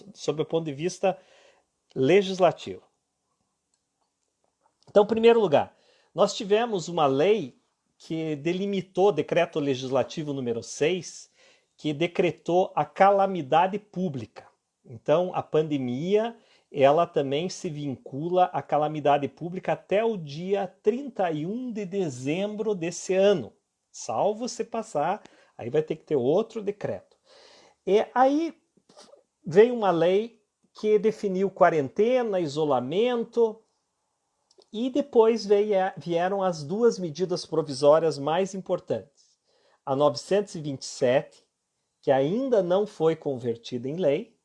bom? Sob o ponto de vista legislativo. Então, em primeiro lugar, nós tivemos uma lei que delimitou, decreto legislativo número 6, que decretou a calamidade pública. Então, a pandemia, ela também se vincula à calamidade pública até o dia 31 de dezembro desse ano. Salvo se passar, aí vai ter que ter outro decreto. E aí veio uma lei que definiu quarentena, isolamento, e depois vieram as duas medidas provisórias mais importantes. A 927, que ainda não foi convertida em lei,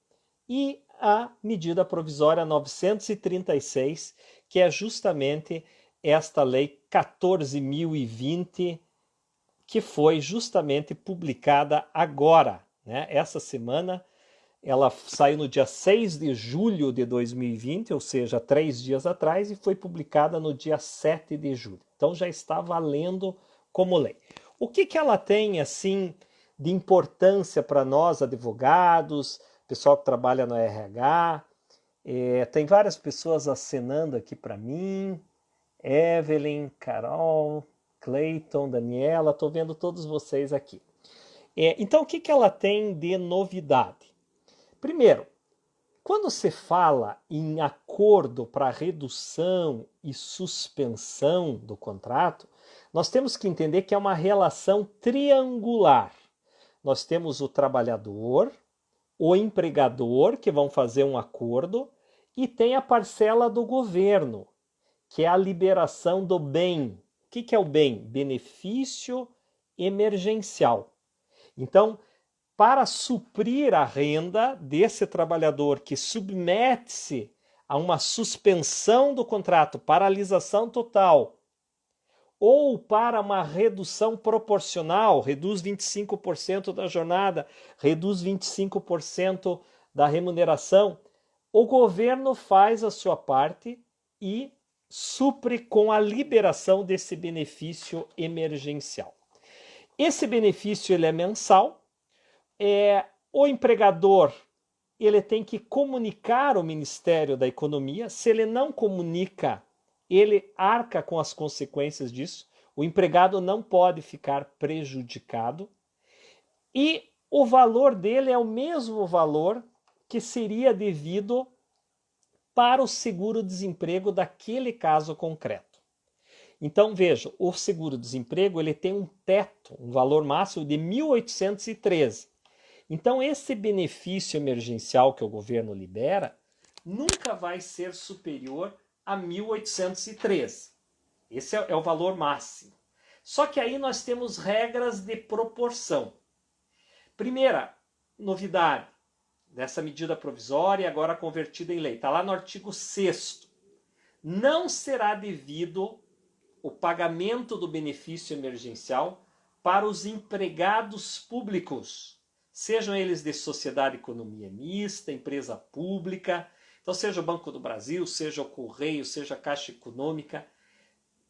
e a medida provisória 936, que é justamente esta lei 14.020, que foi justamente publicada agora, né? Essa semana. Ela saiu no dia 6 de julho de 2020, ou seja, 3 dias atrás, e foi publicada no dia 7 de julho. Então já está valendo como lei. O que ela tem, assim, de importância para nós, advogados, pessoal que trabalha no RH? Tem várias pessoas acenando aqui para mim. Evelyn, Carol, Clayton, Daniela, estou vendo todos vocês aqui. Então, o que ela tem de novidade? Primeiro, quando se fala em acordo para redução e suspensão do contrato, nós temos que entender que é uma relação triangular. Nós temos o trabalhador, o empregador, que vão fazer um acordo, e tem a parcela do governo, que é a liberação do bem. O que é o bem? Benefício emergencial. Então, para suprir a renda desse trabalhador que submete-se a uma suspensão do contrato, paralisação total, ou para uma redução proporcional, reduz 25% da jornada, reduz 25% da remuneração, o governo faz a sua parte e supre com a liberação desse benefício emergencial. Esse benefício ele é mensal. O empregador ele tem que comunicar ao Ministério da Economia. Se ele não comunica, ele arca com as consequências disso. O empregado não pode ficar prejudicado. E o valor dele é o mesmo valor que seria devido para o seguro-desemprego daquele caso concreto. Então, veja, o seguro-desemprego ele tem um teto, um valor máximo de 1.813. Então, esse benefício emergencial que o governo libera nunca vai ser superior a 1.813. Esse é o valor máximo. Só que aí nós temos regras de proporção. Primeira novidade dessa medida provisória, agora convertida em lei, está lá no artigo 6º. Não será devido o pagamento do benefício emergencial para os empregados públicos, sejam eles de sociedade de economia mista, empresa pública, então seja o Banco do Brasil, seja o Correio, seja a Caixa Econômica.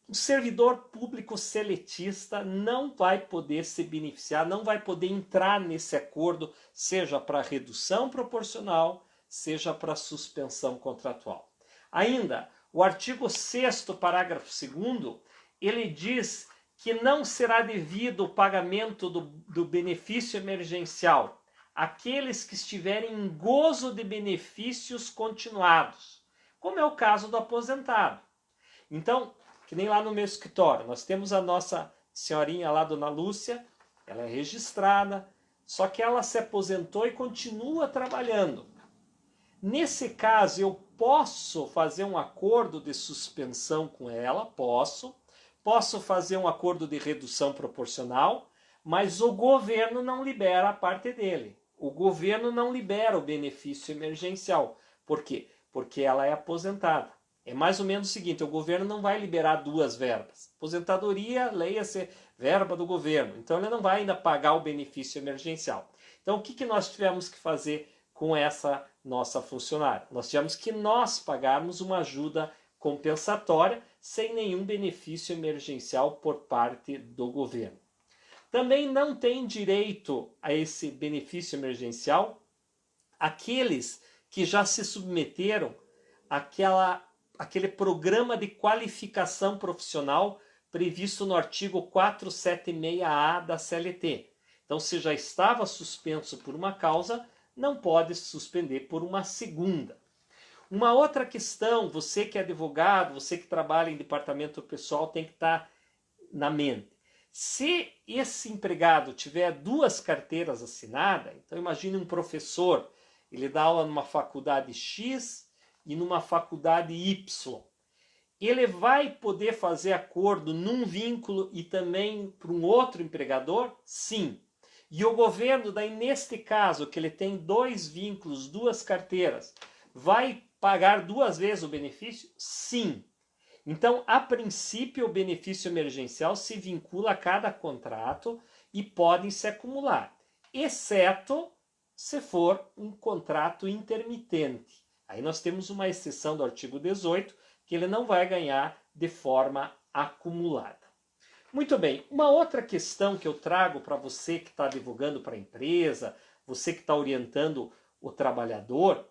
O servidor público seletista não vai poder se beneficiar, não vai poder entrar nesse acordo, seja para redução proporcional, seja para suspensão contratual. Ainda, o artigo 6º, parágrafo 2º, ele diz que não será devido o pagamento do benefício emergencial àqueles que estiverem em gozo de benefícios continuados, como é o caso do aposentado. Então, que nem lá no meu escritório, nós temos a nossa senhorinha lá, Dona Lúcia, ela é registrada, só que ela se aposentou e continua trabalhando. Nesse caso, eu posso fazer um acordo de suspensão com ela, posso fazer um acordo de redução proporcional, mas o governo não libera a parte dele. O governo não libera o benefício emergencial. Por quê? Porque ela é aposentada. É mais ou menos o seguinte, o governo não vai liberar duas verbas. Aposentadoria, leia-se, verba do governo. Então ele não vai ainda pagar o benefício emergencial. Então o que nós tivemos que fazer com essa nossa funcionária? Nós tivemos que pagarmos uma ajuda compensatória sem nenhum benefício emergencial por parte do governo. Também não tem direito a esse benefício emergencial aqueles que já se submeteram àquele programa de qualificação profissional previsto no artigo 476-A da CLT. Então, se já estava suspenso por uma causa, não pode suspender por uma segunda. Uma outra questão, você que é advogado, você que trabalha em departamento pessoal, tem que estar na mente. Se esse empregado tiver 2 carteiras assinadas, então imagine um professor, ele dá aula numa faculdade X e numa faculdade Y. Ele vai poder fazer acordo num vínculo e também para um outro empregador? Sim. E o governo, daí neste caso, que ele tem 2 vínculos, 2 carteiras, vai pagar 2 vezes o benefício? Sim. Então, a princípio, o benefício emergencial se vincula a cada contrato e podem se acumular, exceto se for um contrato intermitente. Aí nós temos uma exceção do artigo 18, que ele não vai ganhar de forma acumulada. Muito bem, uma outra questão que eu trago para você que está divulgando para a empresa, você que está orientando o trabalhador,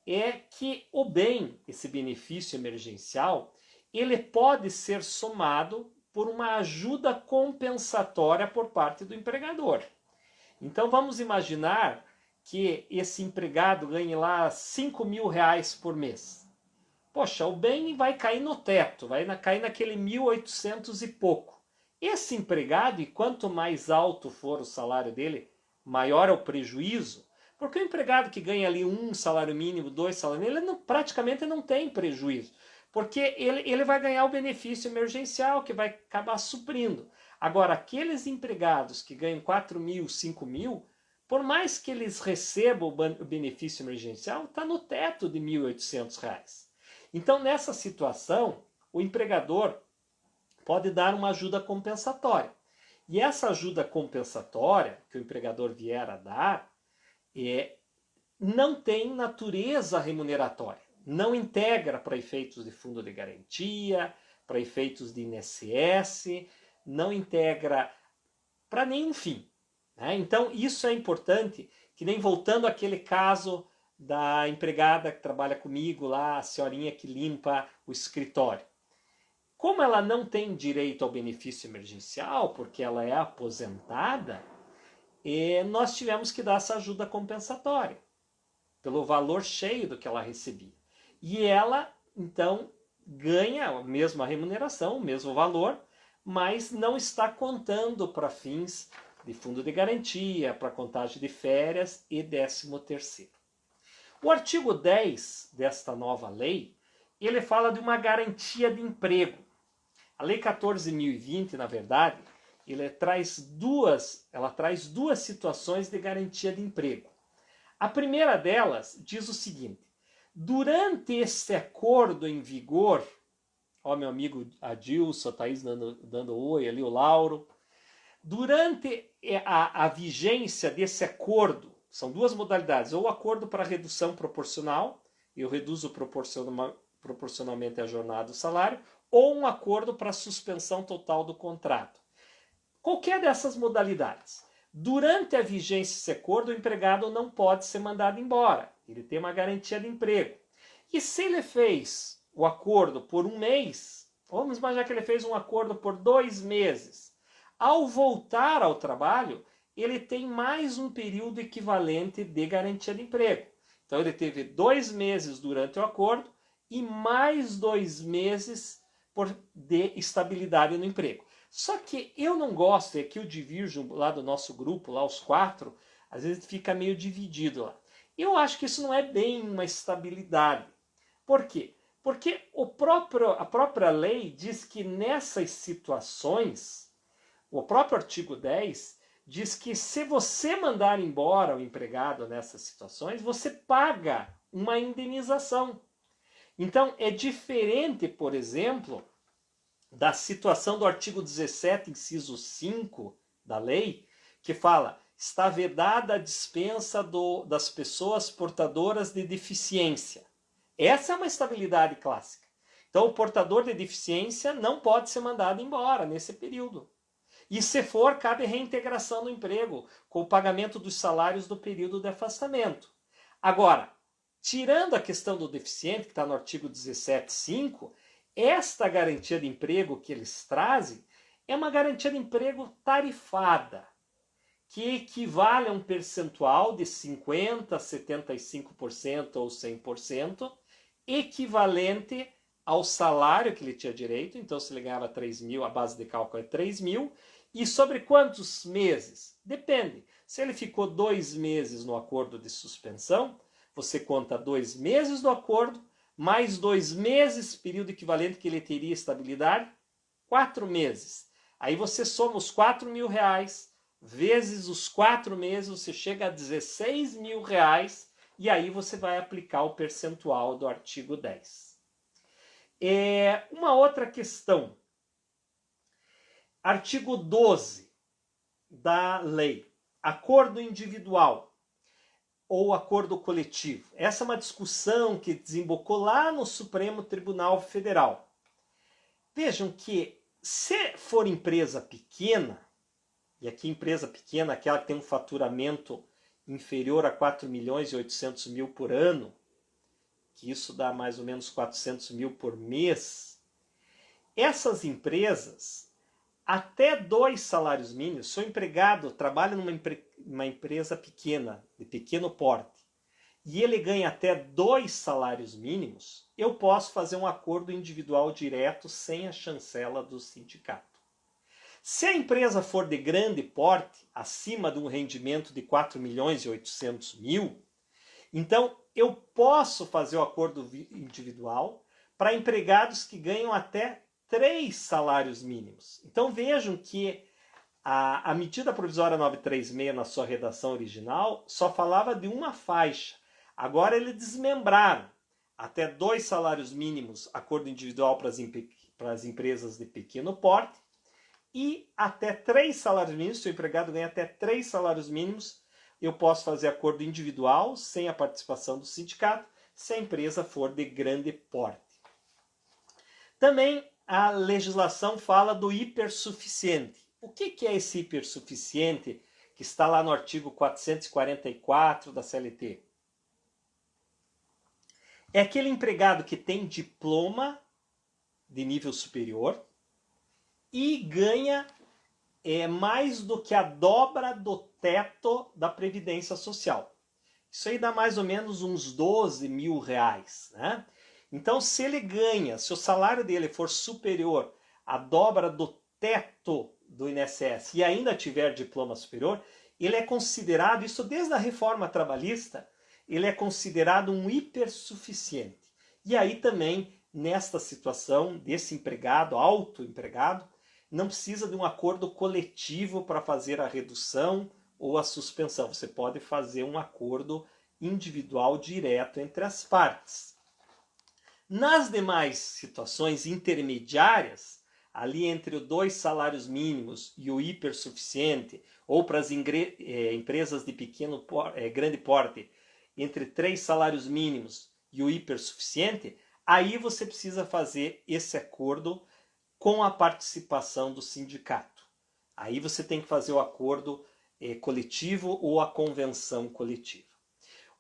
é que o bem, esse benefício emergencial, ele pode ser somado por uma ajuda compensatória por parte do empregador. Então vamos imaginar que esse empregado ganhe lá 5 mil reais por mês. Poxa, o bem vai cair no teto, vai cair naquele 1.800 e pouco. Esse empregado, e quanto mais alto for o salário dele, maior é o prejuízo, porque o empregado que ganha ali 1 salário mínimo, 2 salários mínimos, ele praticamente não tem prejuízo, porque ele vai ganhar o benefício emergencial, que vai acabar suprindo. Agora, aqueles empregados que ganham 4 mil, 5 mil, por mais que eles recebam o benefício emergencial, está no teto de 1.800 reais. Então, nessa situação, o empregador pode dar uma ajuda compensatória. E essa ajuda compensatória que o empregador vier a dar não tem natureza remuneratória. Não integra para efeitos de fundo de garantia, para efeitos de INSS, não integra para nenhum fim. Né? Então, isso é importante, que nem voltando àquele caso da empregada que trabalha comigo lá, a senhorinha que limpa o escritório. Como ela não tem direito ao benefício emergencial, porque ela é aposentada, nós tivemos que dar essa ajuda compensatória, pelo valor cheio do que ela recebia. E ela, então, ganha a mesma remuneração, o mesmo valor, mas não está contando para fins de fundo de garantia, para contagem de férias e 13º. O artigo 10 desta nova lei, ele fala de uma garantia de emprego. A Lei 14.020, na verdade, ela traz duas situações de garantia de emprego. A primeira delas diz o seguinte: durante esse acordo em vigor, ó, meu amigo Adilson, a Thaís dando oi ali, o Lauro, durante a vigência desse acordo, são 2 modalidades, ou o acordo para redução proporcional, eu reduzo proporcionalmente a jornada do salário, ou um acordo para suspensão total do contrato. Qualquer dessas modalidades. Durante a vigência desse acordo, o empregado não pode ser mandado embora. Ele tem uma garantia de emprego. E se ele fez o acordo por 1 mês, vamos imaginar que ele fez um acordo por 2 meses. Ao voltar ao trabalho, ele tem mais um período equivalente de garantia de emprego. Então ele teve 2 meses durante o acordo e mais 2 meses de estabilidade no emprego. Só que eu não gosto, e aqui eu divirjo lá do nosso grupo, lá os 4, às vezes fica meio dividido lá. Eu acho que isso não é bem uma estabilidade. Por quê? Porque a própria lei diz que nessas situações, o próprio artigo 10 diz que se você mandar embora o empregado nessas situações, você paga uma indenização. Então, é diferente, por exemplo, da situação do artigo 17, inciso 5 da lei, que fala: está vedada a dispensa das pessoas portadoras de deficiência. Essa é uma estabilidade clássica. Então, o portador de deficiência não pode ser mandado embora nesse período. E se for, cabe reintegração no emprego, com o pagamento dos salários do período de afastamento. Agora, tirando a questão do deficiente, que está no artigo 17.5, esta garantia de emprego que eles trazem é uma garantia de emprego tarifada, que equivale a um percentual de 50%, 75% ou 100%, equivalente ao salário que ele tinha direito. Então, se ele ganhava 3 mil, a base de cálculo é 3 mil. E sobre quantos meses? Depende. Se ele ficou 2 meses no acordo de suspensão, você conta 2 meses do acordo, mais 2 meses, período equivalente que ele teria estabilidade, 4 meses. Aí você soma os 4 mil reais, vezes os 4 meses, você chega a 16 mil reais, e aí você vai aplicar o percentual do artigo 10. Uma outra questão. Artigo 12 da lei. Acordo individual ou acordo coletivo. Essa é uma discussão que desembocou lá no Supremo Tribunal Federal. Vejam que, se for empresa pequena, e aqui empresa pequena, aquela que tem um faturamento inferior a 4 milhões e 800 mil por ano, que isso dá mais ou menos 400 mil por mês, essas empresas, até 2 salários mínimos, se o empregado trabalha numa empresa pequena, de pequeno porte, e ele ganha até 2 salários mínimos, eu posso fazer um acordo individual direto sem a chancela do sindicato. Se a empresa for de grande porte, acima de um rendimento de 4 milhões e 800 mil, então eu posso fazer o acordo individual para empregados que ganham até 3 salários mínimos. Então vejam que a medida provisória 936, na sua redação original, só falava de uma faixa. Agora eles desmembraram. Até 2 salários mínimos, acordo individual para as empresas de pequeno porte, e até 3 salários mínimos, se o empregado ganha até 3 salários mínimos, eu posso fazer acordo individual, sem a participação do sindicato, se a empresa for de grande porte. Também a legislação fala do hipersuficiente. O que é esse hipersuficiente que está lá no artigo 444 da CLT? É aquele empregado que tem diploma de nível superior e ganha mais do que a dobra do teto da Previdência Social. Isso aí dá mais ou menos uns 12 mil reais, né? Então, se ele ganha, se o salário dele for superior à dobra do teto do INSS e ainda tiver diploma superior, ele é considerado, isso desde a reforma trabalhista, ele é considerado um hipersuficiente. E aí também, nesta situação desse empregado, autoempregado, não precisa de um acordo coletivo para fazer a redução ou a suspensão. Você pode fazer um acordo individual direto entre as partes. Nas demais situações intermediárias, ali entre os 2 salários mínimos e o hipersuficiente, ou para as empresas de grande porte, entre 3 salários mínimos e o hipersuficiente, aí você precisa fazer esse acordo com a participação do sindicato. Aí você tem que fazer o acordo coletivo ou a convenção coletiva.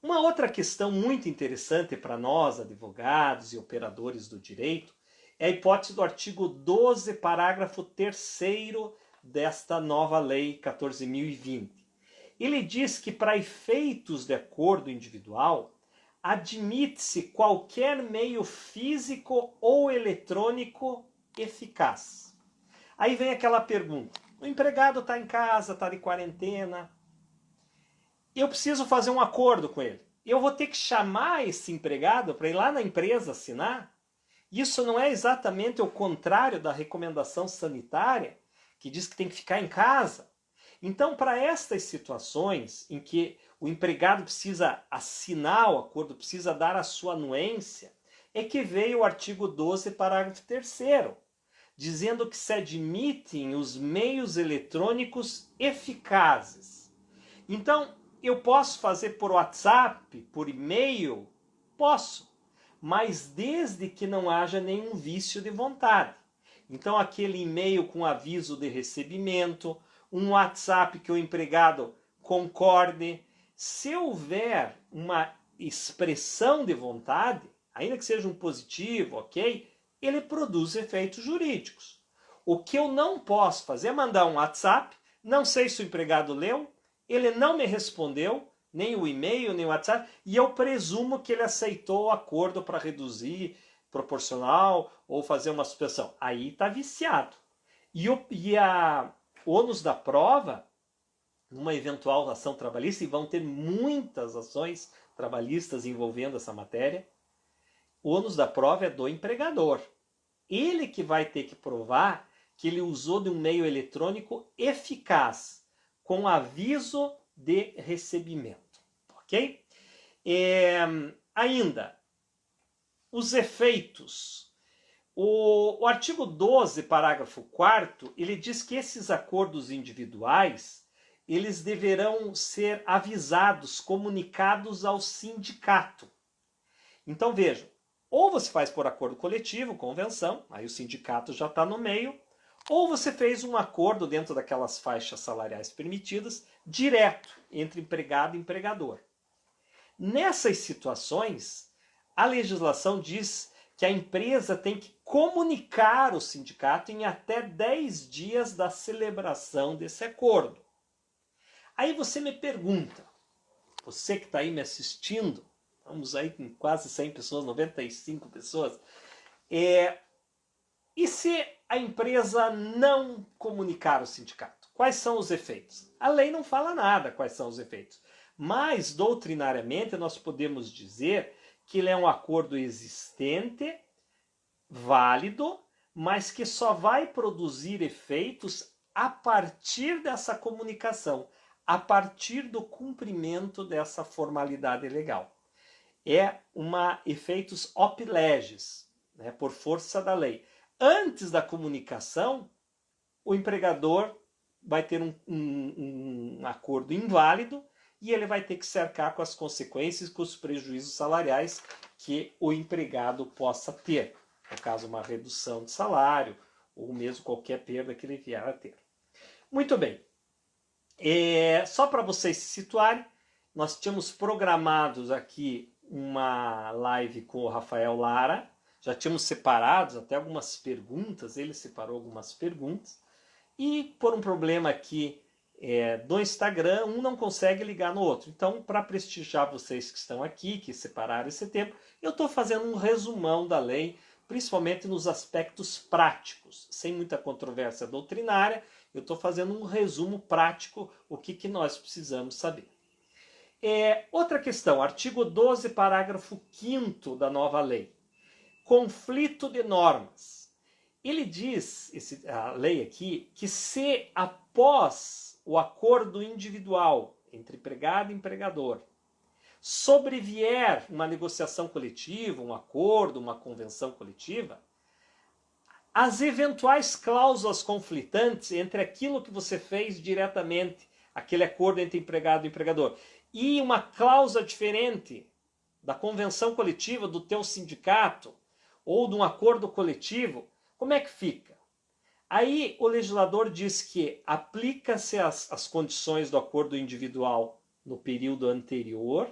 Uma outra questão muito interessante para nós, advogados e operadores do direito, é a hipótese do artigo 12, parágrafo 3º desta nova lei 14.020. Ele diz que, para efeitos de acordo individual, admite-se qualquer meio físico ou eletrônico eficaz. Aí vem aquela pergunta: o empregado está em casa, está de quarentena, eu preciso fazer um acordo com ele. Eu vou ter que chamar esse empregado para ir lá na empresa assinar? Isso não é exatamente o contrário da recomendação sanitária, que diz que tem que ficar em casa? Então, para estas situações em que o empregado precisa assinar o acordo, precisa dar a sua anuência, é que veio o artigo 12, parágrafo 3º, dizendo que se admitem os meios eletrônicos eficazes. Então, eu posso fazer por WhatsApp, por e-mail? Posso, mas desde que não haja nenhum vício de vontade. Então, aquele e-mail com aviso de recebimento, um WhatsApp que o empregado concorde. Se houver uma expressão de vontade, ainda que seja um positivo, ok, ele produz efeitos jurídicos. O que eu não posso fazer é mandar um WhatsApp, não sei se o empregado leu, ele não me respondeu, nem o e-mail, nem o WhatsApp, e eu presumo que ele aceitou o acordo para reduzir proporcional ou fazer uma suspensão. Aí está viciado. E o ônus da prova, numa eventual ação trabalhista, e vão ter muitas ações trabalhistas envolvendo essa matéria, o ônus da prova é do empregador. Ele que vai ter que provar que ele usou de um meio eletrônico eficaz, com aviso de recebimento. Ok? Ainda, os efeitos. O artigo 12, parágrafo 4º, ele diz que esses acordos individuais, eles deverão ser avisados, comunicados ao sindicato. Então vejam, ou você faz por acordo coletivo, convenção, aí o sindicato já está no meio, ou você fez um acordo dentro daquelas faixas salariais permitidas, direto entre empregado e empregador. Nessas situações, a legislação diz que a empresa tem que comunicar o sindicato em até 10 dias da celebração desse acordo. Aí você me pergunta, você que está aí me assistindo, estamos aí com quase 100 pessoas, 95 pessoas, e se a empresa não comunicar o sindicato? Quais são os efeitos? A lei não fala nada quais são os efeitos, mas doutrinariamente nós podemos dizer que ele é um acordo existente, válido, mas que só vai produzir efeitos a partir dessa comunicação, a partir do cumprimento dessa formalidade legal. É efeitos op legis, né, por força da lei. Antes da comunicação, o empregador vai ter um acordo inválido e ele vai ter que se arcar com as consequências, com os prejuízos salariais que o empregado possa ter. No caso, uma redução de salário ou mesmo qualquer perda que ele vier a ter. Muito bem. Só para vocês se situarem, nós tínhamos programados aqui uma live com o Rafael Lara, já tínhamos separados até algumas perguntas, ele separou algumas perguntas, e por um problema aqui do Instagram, um não consegue ligar no outro. Então, para prestigiar vocês que estão aqui, que separaram esse tempo, eu estou fazendo um resumão da lei, principalmente nos aspectos práticos, sem muita controvérsia doutrinária, eu estou fazendo um resumo prático, o que nós precisamos saber. Outra questão, artigo 12, parágrafo 5º da nova lei. Conflito de normas. Ele diz, a lei aqui, que se após o acordo individual entre empregado e empregador sobrevier uma negociação coletiva, um acordo, uma convenção coletiva, as eventuais cláusulas conflitantes entre aquilo que você fez diretamente, aquele acordo entre empregado e empregador, e uma cláusula diferente da convenção coletiva do teu sindicato ou de um acordo coletivo, como é que fica? Aí o legislador diz que aplica-se as condições do acordo individual no período anterior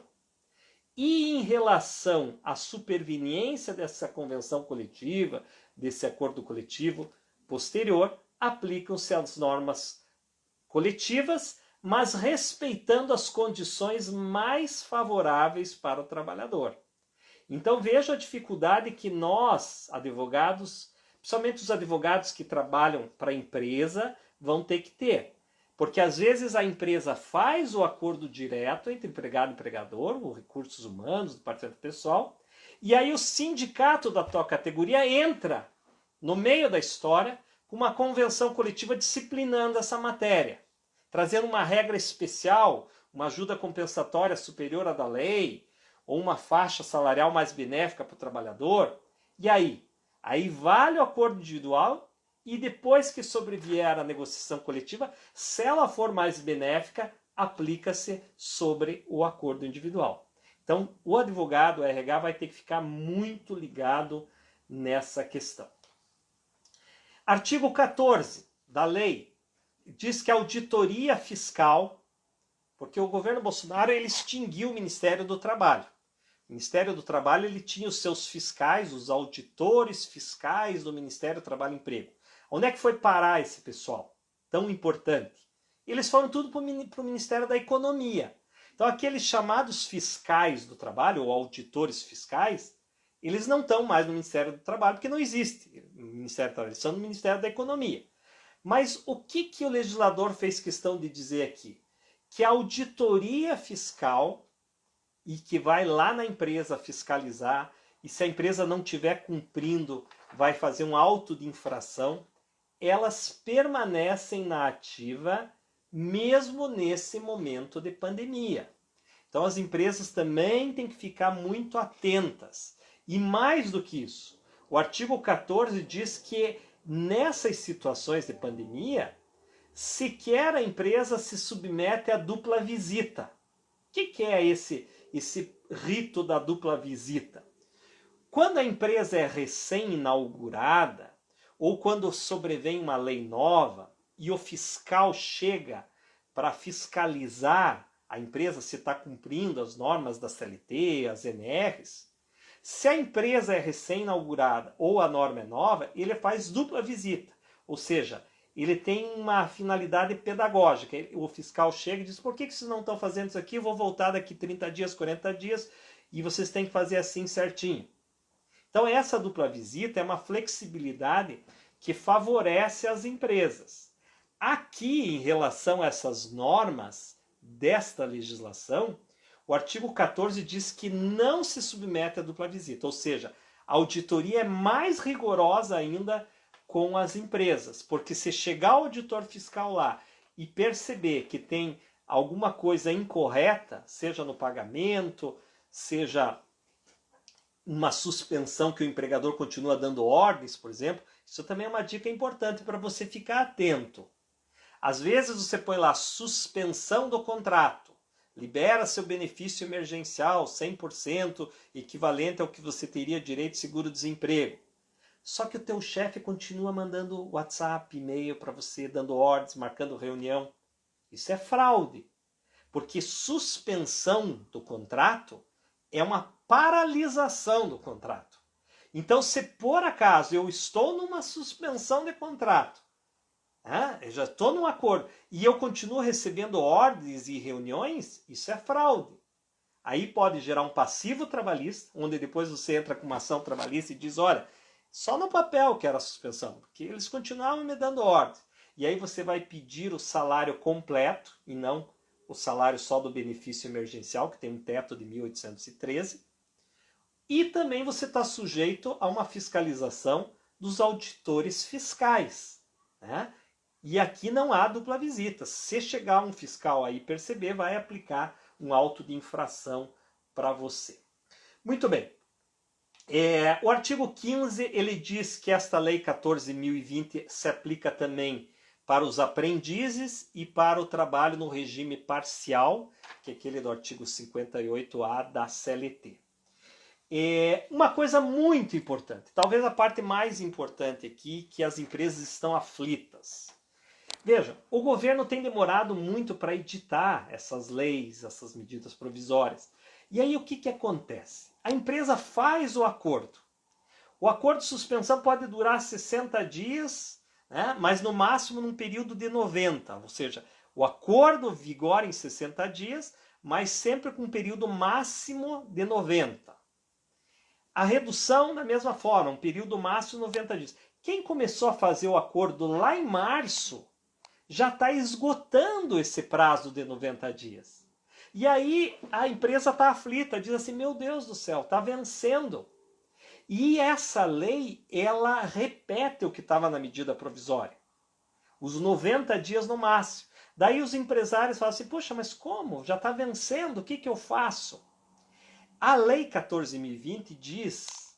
e em relação à superveniência dessa convenção coletiva, desse acordo coletivo posterior, aplicam-se as normas coletivas, mas respeitando as condições mais favoráveis para o trabalhador. Então veja a dificuldade que nós, advogados, principalmente os advogados que trabalham para a empresa, vão ter que ter. Porque às vezes a empresa faz o acordo direto entre empregado e empregador, os recursos humanos, o departamento pessoal, e aí o sindicato da tua categoria entra no meio da história com uma convenção coletiva disciplinando essa matéria, trazendo uma regra especial, uma ajuda compensatória superior à da lei, ou uma faixa salarial mais benéfica para o trabalhador. E aí? Aí vale o acordo individual e depois que sobrevier a negociação coletiva, se ela for mais benéfica, aplica-se sobre o acordo individual. Então, o advogado, o RH, vai ter que ficar muito ligado nessa questão. Artigo 14 da lei diz que a auditoria fiscal, porque o governo Bolsonaro ele extinguiu o Ministério do Trabalho. O Ministério do Trabalho ele tinha os seus fiscais, os auditores fiscais do Ministério do Trabalho e Emprego. Onde é que foi parar esse pessoal tão importante? Eles foram tudo para o Ministério da Economia. Então aqueles chamados fiscais do trabalho, ou auditores fiscais, eles não estão mais no Ministério do Trabalho, porque não existe o Ministério do Trabalho, eles estão no Ministério da Economia. Mas o que o legislador fez questão de dizer aqui? Que a auditoria fiscal, e que vai lá na empresa fiscalizar, e se a empresa não estiver cumprindo, vai fazer um auto de infração, elas permanecem na ativa mesmo nesse momento de pandemia. Então as empresas também têm que ficar muito atentas. E mais do que isso, o artigo 14 diz que nessas situações de pandemia, sequer a empresa se submete à dupla visita. O que é esse rito da dupla visita? Quando a empresa é recém-inaugurada, ou quando sobrevém uma lei nova e o fiscal chega para fiscalizar a empresa se está cumprindo as normas da CLT, as NRs, se a empresa é recém-inaugurada ou a norma é nova, ele faz dupla visita. Ou seja, ele tem uma finalidade pedagógica. O fiscal chega e diz, por que vocês não estão fazendo isso aqui? Eu vou voltar daqui 30 dias, 40 dias, e vocês têm que fazer assim certinho. Então essa dupla visita é uma flexibilidade que favorece as empresas. Aqui, em relação a essas normas desta legislação, o artigo 14 diz que não se submete à dupla visita, ou seja, a auditoria é mais rigorosa ainda com as empresas, porque se chegar o auditor fiscal lá e perceber que tem alguma coisa incorreta, seja no pagamento, seja uma suspensão que o empregador continua dando ordens, por exemplo, isso também é uma dica importante para você ficar atento. Às vezes você põe lá suspensão do contrato, libera seu benefício emergencial 100%, equivalente ao que você teria direito de seguro-desemprego. Só que o teu chefe continua mandando WhatsApp, e-mail para você, dando ordens, marcando reunião. Isso é fraude, porque suspensão do contrato é uma paralisação do contrato. Então, se por acaso eu estou numa suspensão de contrato, eu já estou num acordo, e eu continuo recebendo ordens e reuniões, isso é fraude. Aí pode gerar um passivo trabalhista, onde depois você entra com uma ação trabalhista e diz, olha, só no papel que era a suspensão, porque eles continuavam me dando ordem. E aí você vai pedir o salário completo, e não o salário só do benefício emergencial, que tem um teto de 1.813. E também você está sujeito a uma fiscalização dos auditores fiscais, né? E aqui não há dupla visita. Se chegar um fiscal aí e perceber, vai aplicar um auto de infração para você. Muito bem. O artigo 15, ele diz que esta lei 14.020 se aplica também para os aprendizes e para o trabalho no regime parcial, que é aquele do artigo 58A da CLT. Uma coisa muito importante, talvez a parte mais importante aqui, que as empresas estão aflitas. Veja, o governo tem demorado muito para editar essas leis, essas medidas provisórias. E aí o que acontece? A empresa faz o acordo. O acordo de suspensão pode durar 60 dias, né, mas no máximo num período de 90. Ou seja, o acordo vigora em 60 dias, mas sempre com um período máximo de 90. A redução, da mesma forma, um período máximo de 90 dias. Quem começou a fazer o acordo lá em março já está esgotando esse prazo de 90 dias. E aí a empresa está aflita, diz assim, meu Deus do céu, está vencendo. E essa lei, ela repete o que estava na medida provisória. Os 90 dias no máximo. Daí os empresários falam assim, poxa, mas como? Já está vencendo, o que eu faço? A lei 14.020 diz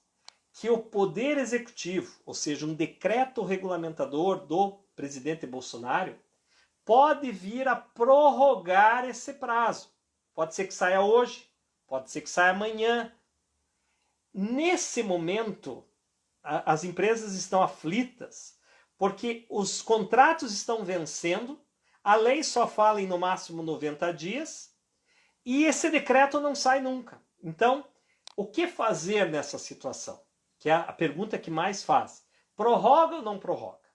que o poder executivo, ou seja, um decreto regulamentador do presidente Bolsonaro, pode vir a prorrogar esse prazo. Pode ser que saia hoje, pode ser que saia amanhã. Nesse momento, as empresas estão aflitas, porque os contratos estão vencendo, a lei só fala em no máximo 90 dias, e esse decreto não sai nunca. Então, O que fazer nessa situação? Que é a pergunta que mais faz. Prorroga ou não prorroga?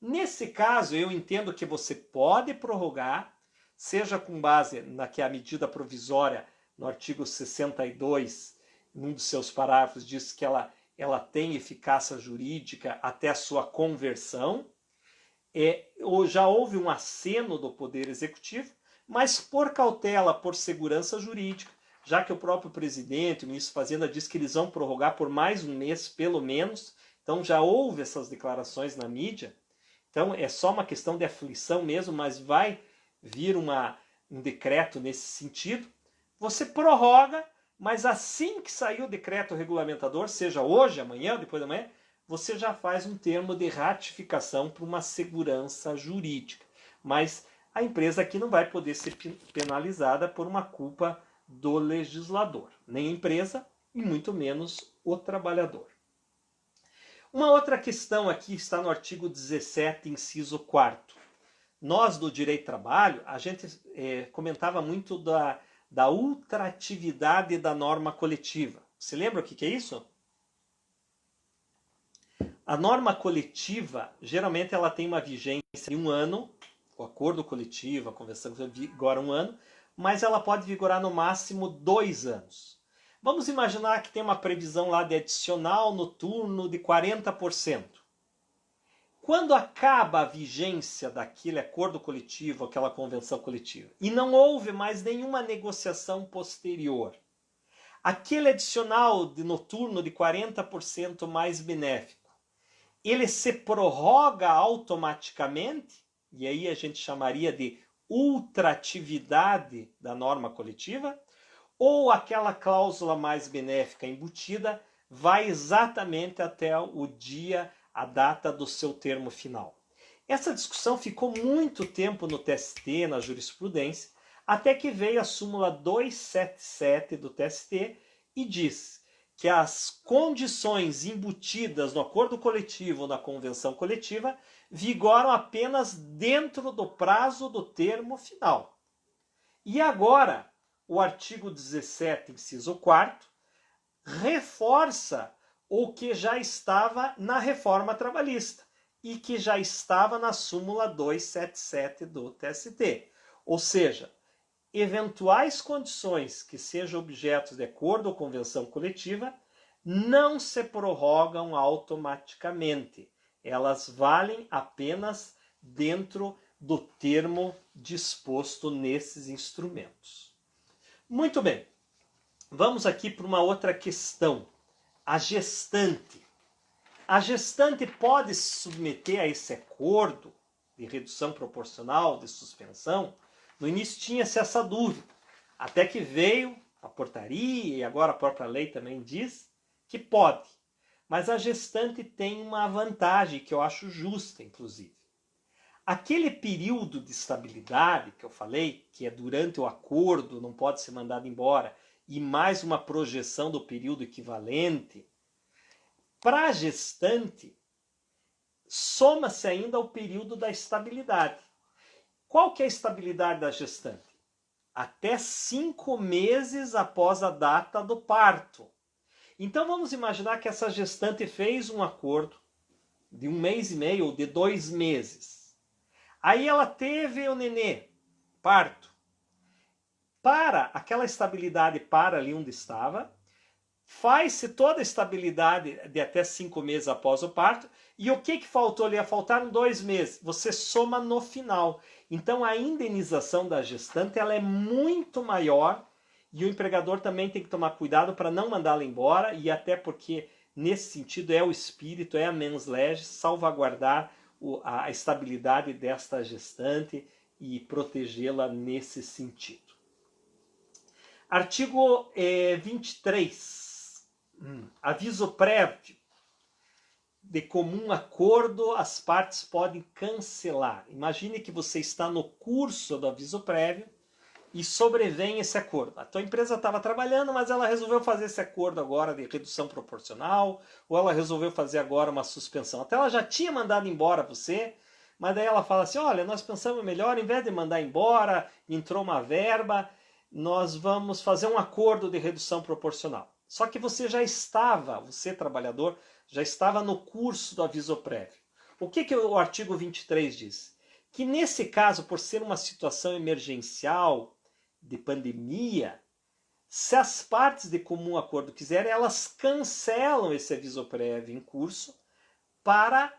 Nesse caso, eu entendo que você pode prorrogar, seja com base na que a medida provisória, no artigo 62, num dos seus parágrafos, diz que ela tem eficácia jurídica até a sua conversão. Ou já houve um aceno do Poder Executivo, mas por cautela, por segurança jurídica, já que o próprio presidente, o ministro da Fazenda, diz que eles vão prorrogar por mais um mês, pelo menos, então já houve essas declarações na mídia, então é só uma questão de aflição mesmo, mas vai vir um decreto nesse sentido. Você prorroga, mas assim que sair o decreto regulamentador, seja hoje, amanhã, depois da manhã, você já faz um termo de ratificação para uma segurança jurídica. Mas a empresa aqui não vai poder ser penalizada por uma culpa do legislador, nem a empresa e muito menos o trabalhador. Uma outra questão aqui está no artigo 17, inciso 4º. Nós, do Direito do Trabalho, a gente comentava muito da ultratividade da norma coletiva. Você lembra o que é isso? A norma coletiva, geralmente, ela tem uma vigência de 1 ano, o acordo coletivo, a convenção vigora 1 ano, mas ela pode vigorar no máximo 2 anos. Vamos imaginar que tem uma previsão lá de adicional noturno de 40%. Quando acaba a vigência daquele acordo coletivo, aquela convenção coletiva, e não houve mais nenhuma negociação posterior, aquele adicional de noturno de 40% mais benéfico, ele se prorroga automaticamente, e aí a gente chamaria de ultratividade da norma coletiva, ou aquela cláusula mais benéfica embutida vai exatamente até o dia, a data do seu termo final. Essa discussão ficou muito tempo no TST, na jurisprudência, até que veio a súmula 277 do TST e diz que as condições embutidas no acordo coletivo ou na convenção coletiva vigoram apenas dentro do prazo do termo final. E agora, o artigo 17, inciso 4º, reforça o que já estava na reforma trabalhista e que já estava na súmula 277 do TST. Ou seja, eventuais condições que sejam objetos de acordo ou convenção coletiva não se prorrogam automaticamente. Elas valem apenas dentro do termo disposto nesses instrumentos. Muito bem, vamos aqui para uma outra questão. A gestante. A gestante pode se submeter a esse acordo de redução proporcional, de suspensão? No início tinha-se essa dúvida, até que veio a portaria e agora a própria lei também diz que pode. Mas a gestante tem uma vantagem que eu acho justa, inclusive. Aquele período de estabilidade que eu falei, que é durante o acordo, não pode ser mandado embora, e mais uma projeção do período equivalente, para a gestante, soma-se ainda ao período da estabilidade. Qual que é a estabilidade da gestante? Até 5 meses após a data do parto. Então vamos imaginar que essa gestante fez um acordo de 1 mês e meio ou de 2 meses. Aí ela teve o nenê, parto. Para aquela estabilidade para ali onde estava, faz-se toda a estabilidade de até 5 meses após o parto, e o que faltou ali? Faltaram 2 meses. Você soma no final. Então a indenização da gestante ela é muito maior, e o empregador também tem que tomar cuidado para não mandá-la embora, e até porque nesse sentido é o espírito, é a mens legis, salvaguardar a estabilidade desta gestante e protegê-la nesse sentido. Artigo 23. Aviso prévio. De comum acordo, as partes podem cancelar. Imagine que você está no curso do aviso prévio e sobrevém esse acordo. A tua empresa estava trabalhando, mas ela resolveu fazer esse acordo agora de redução proporcional, ou ela resolveu fazer agora uma suspensão. Até ela já tinha mandado embora você, mas daí ela fala assim, olha, nós pensamos melhor, em vez de mandar embora, entrou uma verba, nós vamos fazer um acordo de redução proporcional. Só que você trabalhador, já estava no curso do aviso prévio. O que o artigo 23 diz? Que nesse caso, por ser uma situação emergencial de pandemia, se as partes de comum acordo quiserem, elas cancelam esse aviso prévio em curso para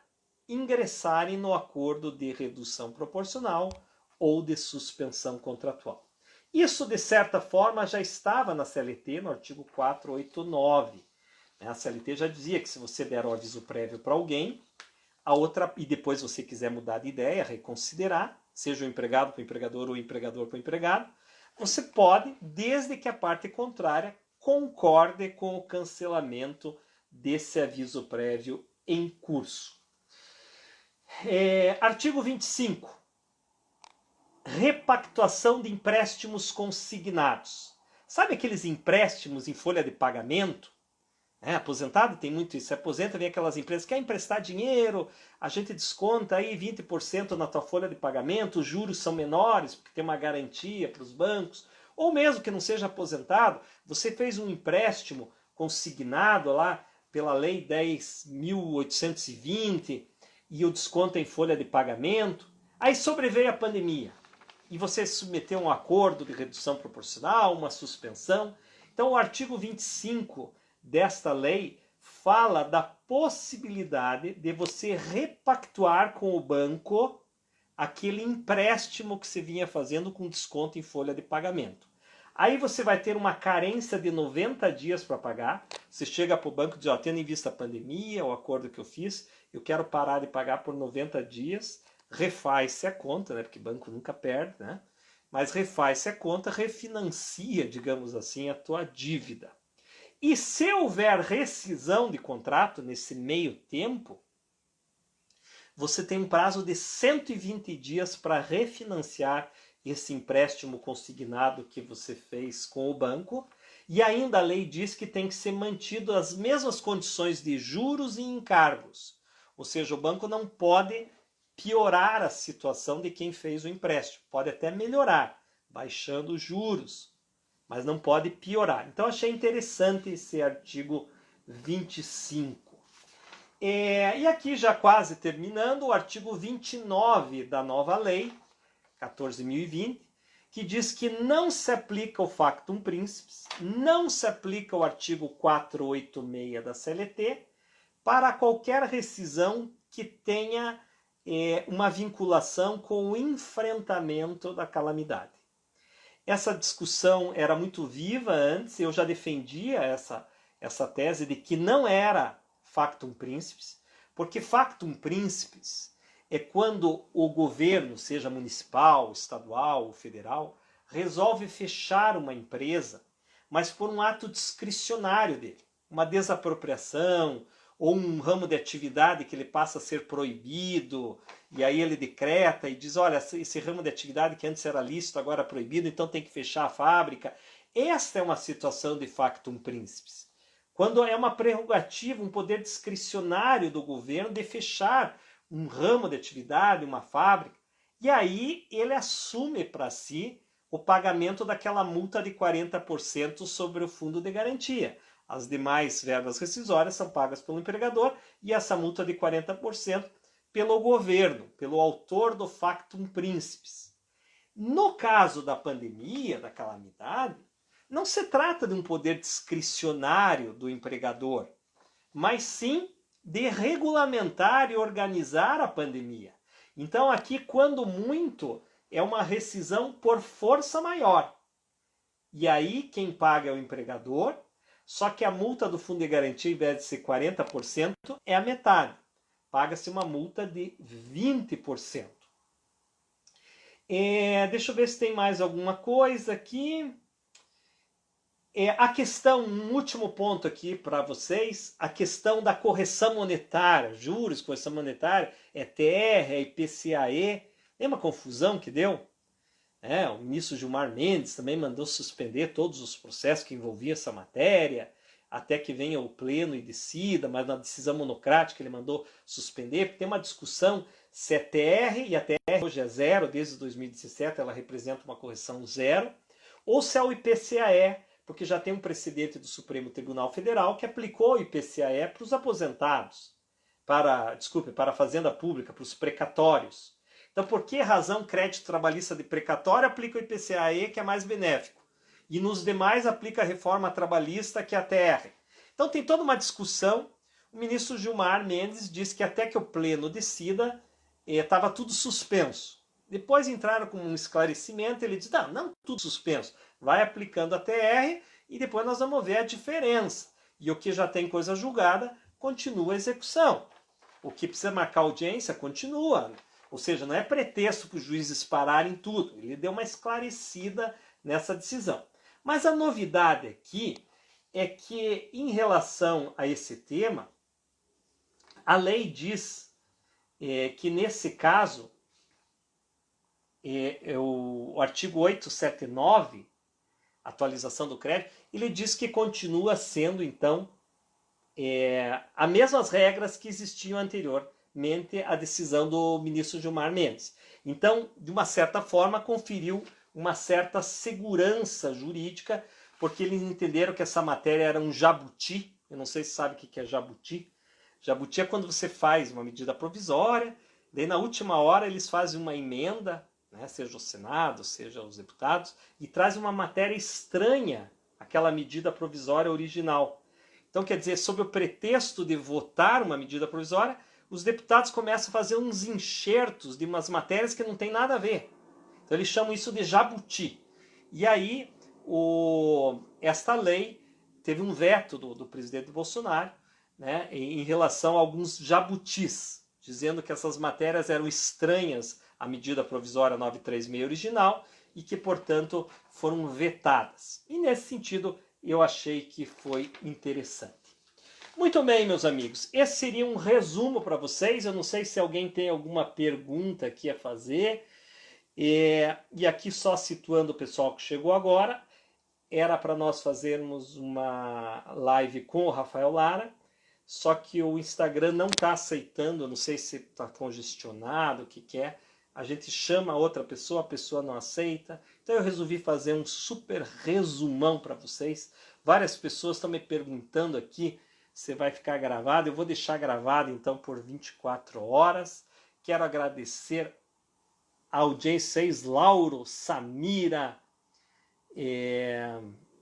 ingressarem no acordo de redução proporcional ou de suspensão contratual. Isso, de certa forma, já estava na CLT, no artigo 489. A CLT já dizia que se você der o aviso prévio para alguém, a outra, e depois você quiser mudar de ideia, reconsiderar, seja o empregado para o empregador ou o empregador para o empregado, você pode, desde que a parte contrária concorde com o cancelamento desse aviso prévio em curso. Artigo 25. Repactuação de empréstimos consignados. Sabe aqueles empréstimos em folha de pagamento? Aposentado tem muito isso. Se aposenta, vem aquelas empresas que quer emprestar dinheiro, a gente desconta aí 20% na tua folha de pagamento, os juros são menores, porque tem uma garantia para os bancos. Ou mesmo que não seja aposentado, você fez um empréstimo consignado lá pela Lei 10.820 e o desconto em folha de pagamento. Aí sobreveio a pandemia e você submeteu um acordo de redução proporcional, uma suspensão. Então o artigo 25 desta lei fala da possibilidade de você repactuar com o banco aquele empréstimo que você vinha fazendo com desconto em folha de pagamento. Aí você vai ter uma carência de 90 dias para pagar. Você chega para o banco e diz, tendo em vista a pandemia, o acordo que eu fiz, eu quero parar de pagar por 90 dias, refaz-se a conta, né? Porque banco nunca perde, né? Mas refaz-se a conta, refinancia, digamos assim, a tua dívida. E se houver rescisão de contrato nesse meio tempo, você tem um prazo de 120 dias para refinanciar esse empréstimo consignado que você fez com o banco. E ainda a lei diz que tem que ser mantido as mesmas condições de juros e encargos. Ou seja, o banco não pode piorar a situação de quem fez o empréstimo. Pode até melhorar, baixando os juros, mas não pode piorar. Então achei interessante esse artigo 25. E aqui já quase terminando, o artigo 29 da nova lei, 14.020, que diz que não se aplica o factum principis, não se aplica o artigo 486 da CLT para qualquer rescisão que tenha uma vinculação com o enfrentamento da calamidade. Essa discussão era muito viva antes, eu já defendia essa tese de que não era factum principis, porque factum principis é quando o governo, seja municipal, estadual ou federal, resolve fechar uma empresa, mas por um ato discricionário dele, uma desapropriação ou um ramo de atividade que ele passa a ser proibido, e aí ele decreta e diz, olha, esse ramo de atividade que antes era lícito, agora é proibido, então tem que fechar a fábrica. Esta é uma situação de factum principis. Quando é uma prerrogativa, um poder discricionário do governo de fechar um ramo de atividade, uma fábrica, e aí ele assume para si o pagamento daquela multa de 40% sobre o fundo de garantia. As demais verbas rescisórias são pagas pelo empregador e essa multa de 40% pelo governo, pelo autor do factum principis. No caso da pandemia, da calamidade, não se trata de um poder discricionário do empregador, mas sim de regulamentar e organizar a pandemia. Então aqui, quando muito, é uma rescisão por força maior. E aí quem paga é o empregador, só que a multa do fundo de garantia, ao invés de ser 40%, é a metade. Paga-se uma multa de 20%. Deixa eu ver se tem mais alguma coisa aqui. A questão, um último ponto aqui para vocês, a questão da correção monetária, juros, correção monetária, é TR, é IPCAE. Tem uma confusão que deu? O ministro Gilmar Mendes também mandou suspender todos os processos que envolviam essa matéria, até que venha o pleno e decida, mas na decisão monocrática ele mandou suspender, porque tem uma discussão se é TR, e a TR hoje é zero, desde 2017 ela representa uma correção zero, ou se é o IPCAE, porque já tem um precedente do Supremo Tribunal Federal que aplicou o IPCAE para os aposentados, para a fazenda pública, para os precatórios. Então, por que razão crédito trabalhista de precatório aplica o IPCAE, que é mais benéfico? E nos demais aplica a reforma trabalhista, que é a TR. Então tem toda uma discussão. O ministro Gilmar Mendes disse que até que o pleno decida, estava tudo suspenso. Depois entraram com um esclarecimento, ele disse, não tudo suspenso, vai aplicando a TR e depois nós vamos ver a diferença. E o que já tem coisa julgada, continua a execução. O que precisa marcar audiência, continua. Ou seja, não é pretexto para os juízes pararem tudo. Ele deu uma esclarecida nessa decisão. Mas a novidade aqui é que, em relação a esse tema, a lei diz que, nesse caso, o artigo 879, atualização do crédito, ele diz que continua sendo, então, as mesmas regras que existiam anteriormente à decisão do ministro Gilmar Mendes. Então, de uma certa forma, conferiu uma certa segurança jurídica, porque eles entenderam que essa matéria era um jabuti. Eu não sei se sabe o que é jabuti. Jabuti é quando você faz uma medida provisória, daí na última hora eles fazem uma emenda, né, seja o Senado, seja os deputados, e traz uma matéria estranha àquela medida provisória original. Então, quer dizer, sob o pretexto de votar uma medida provisória, os deputados começam a fazer uns enxertos de umas matérias que não tem nada a ver. Então, eles chamam isso de jabuti. E aí, esta lei teve um veto do presidente Bolsonaro, né, em relação a alguns jabutis, dizendo que essas matérias eram estranhas à medida provisória 936 original e que, portanto, foram vetadas. E, nesse sentido, eu achei que foi interessante. Muito bem, meus amigos, esse seria um resumo para vocês. Eu não sei se alguém tem alguma pergunta aqui a fazer. E aqui, só situando o pessoal que chegou agora, era para nós fazermos uma live com o Rafael Lara, só que o Instagram não está aceitando, eu não sei se está congestionado, o que é. A gente chama outra pessoa, a pessoa não aceita. Então eu resolvi fazer um super resumão para vocês. Várias pessoas estão me perguntando aqui se vai ficar gravado. Eu vou deixar gravado então por 24 horas. Quero agradecer a audiência, Lauro, Samira,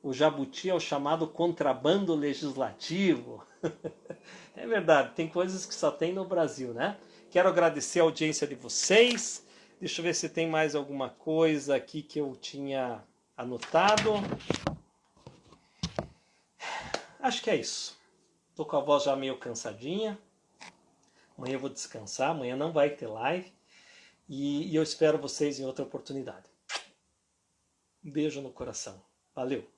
o jabuti é o chamado contrabando legislativo. É verdade, tem coisas que só tem no Brasil, né? Quero agradecer a audiência de vocês. Deixa eu ver se tem mais alguma coisa aqui que eu tinha anotado. Acho que é isso. Tô com a voz já meio cansadinha. Amanhã eu vou descansar, amanhã não vai ter live. E eu espero vocês em outra oportunidade. Um beijo no coração. Valeu!